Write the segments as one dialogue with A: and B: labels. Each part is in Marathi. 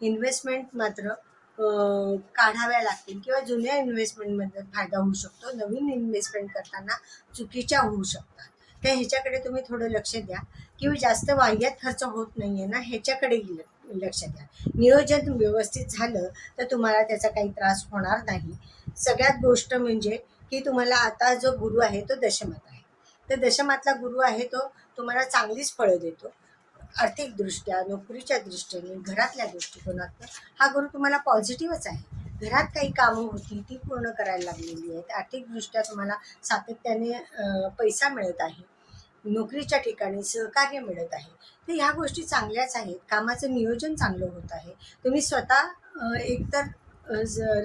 A: इन्व्हेस्टमेंट मात्र काढाव्या लागतील किंवा जुन्या इन्व्हेस्टमेंटमध्ये फायदा होऊ शकतो, नवीन इन्व्हेस्टमेंट करताना चुकीच्या होऊ शकतात. तर ह्याच्याकडे तुम्ही थोडं लक्ष द्या किंवा जास्त वाह्यात खर्च होत नाही आहे ना ह्याच्याकडेही लक्ष द्या. नियोजन व्यवस्थित झालं तर तुम्हाला त्याचा काही त्रास होणार नाही. सगळ्यात गोष्ट म्हणजे की तुम्हाला आता जो गुरु आहे तो दशमात आहे. तर दशमातला गुरु आहे तो तुम्हाला चांगलीच फळं देतो. आर्थिकदृष्ट्या, नोकरीच्या दृष्टीने, घरातल्या दृष्टिकोनातून हा गुरु तुम्हाला पॉझिटिव्हच आहे. घरात काही कामं होती ती पूर्ण करायला लागलेली आहेत. आर्थिकदृष्ट्या तुम्हाला सातत्याने पैसा मिळत आहे. नोकरीच्या ठिकाणी सहकार्य मिळत आहे. तर ह्या गोष्टी चांगल्याच आहेत. कामाचं नियोजन चांगलं होत आहे. तुम्ही स्वतः एकतर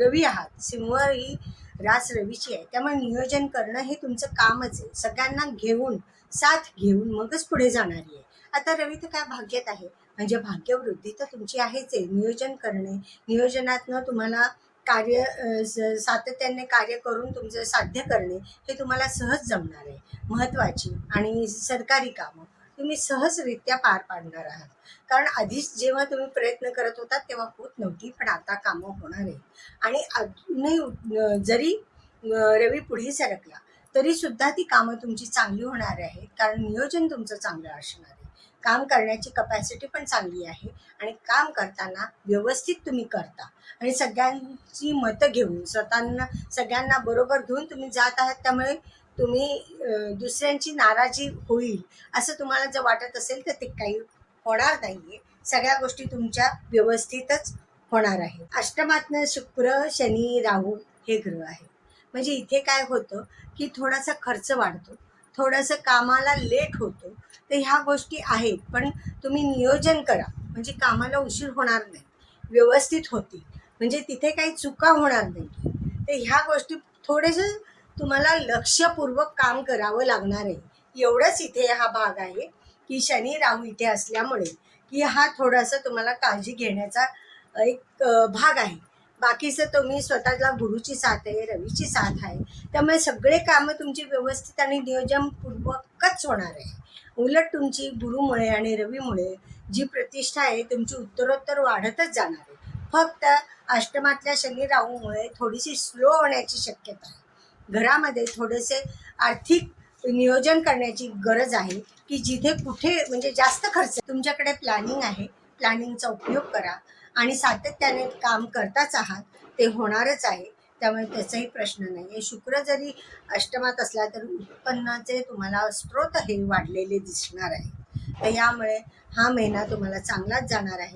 A: रवी आहात, सिंह ही रास रवीची आहे, त्यामुळे नियोजन करणं हे तुमचं कामच आहे. सगळ्यांना घेऊन साथ घेऊन मगच पुढे जाणारी आहे. आता रवी तर काय भाग्यात आहे, म्हणजे भाग्यवृद्धी तर तुमची आहेच आहे. नियोजन करणे, नियोजनातनं तुम्हाला सातत्याने कार्य करून तुमचं साध्य करणे हे तुम्हाला सहज जमणार आहे. महत्त्वाची आणि सरकारी कामं तुम्ही सहजरित्या पार पाडणार आहात. कारण आधीच जेव्हा तुम्ही प्रयत्न करत होता तेव्हा होत नव्हती, पण आता कामं होणार आहे. आणि अजूनही जरी रवी पुढे सरकला तरी सुद्धा ती कामं तुमची चांगली होणार आहेत, कारण नियोजन तुमचं चांगलं असणार आहे. काम करण्याची कपॅसिटी पण चांगली आहे आणि काम करताना व्यवस्थित तुम्ही करता आणि सगळ्यांची मतं घेऊन सगळ्यांना बरोबर घेऊन तुम्ही जात आहात. त्यामुळे तुम्ही दुसऱ्यांची नाराजी होईल असं तुम्हाला जर वाटत असेल तर ते काही होणार नाही आहे. सगळ्या गोष्टी तुमच्या व्यवस्थितच होणार आहे. अष्टमातनं शुक्र, शनी, राहू हे ग्रह आहे. म्हणजे इथे काय होतं की थोडासा खर्च वाढतो, थोडंसं कामाला लेट होतो. तर ह्या गोष्टी आहेत, पण तुम्ही नियोजन करा म्हणजे कामाला उशीर होणार नाही, व्यवस्थित होतील, म्हणजे तिथे काही चुका होणार नाही. तर ह्या गोष्टी थोडेसे तुम्हाला लक्षपूर्वक काम करावं लागणार आहे. एवढंच इथे हा भाग आहे की शनी राहू इथे असल्यामुळे की हा थोडासा तुम्हाला काळजी घेण्याचा एक भाग आहे. बाकीचं तुम्ही स्वतःला गुरुची साथ आहे, रवीची साथ आहे, त्यामुळे सगळे कामं तुमची व्यवस्थित आणि नियोजनपूर्वकच होणार आहे. उलट तुमची गुरुमुळे आणि रवीमुळे जी प्रतिष्ठा आहे तुमची उत्तरोत्तर वाढतच जाणार आहे. फक्त अष्टमातल्या शनी राहूमुळे थोडीशी स्लो होण्याची शक्यता आहे. घरामध्ये थोडेसे आर्थिक नियोजन करण्याची गरज आहे की जिथे कुठे म्हणजे जास्त खर्च. तुमच्याकडे प्लॅनिंग आहे, प्लॅनिंगचा उपयोग करा आणि सातत्याने काम करताच आहात, ते होणारच आहे. त्यामुळे त्याचाही प्रश्न नाही आहे. शुक्र जरी अष्टमात असला तरी उत्पन्नाचे तुम्हाला स्रोत हे वाढलेले दिसणार आहे. तर यामुळे हा महिना तुम्हाला चांगलाच जाणार आहे.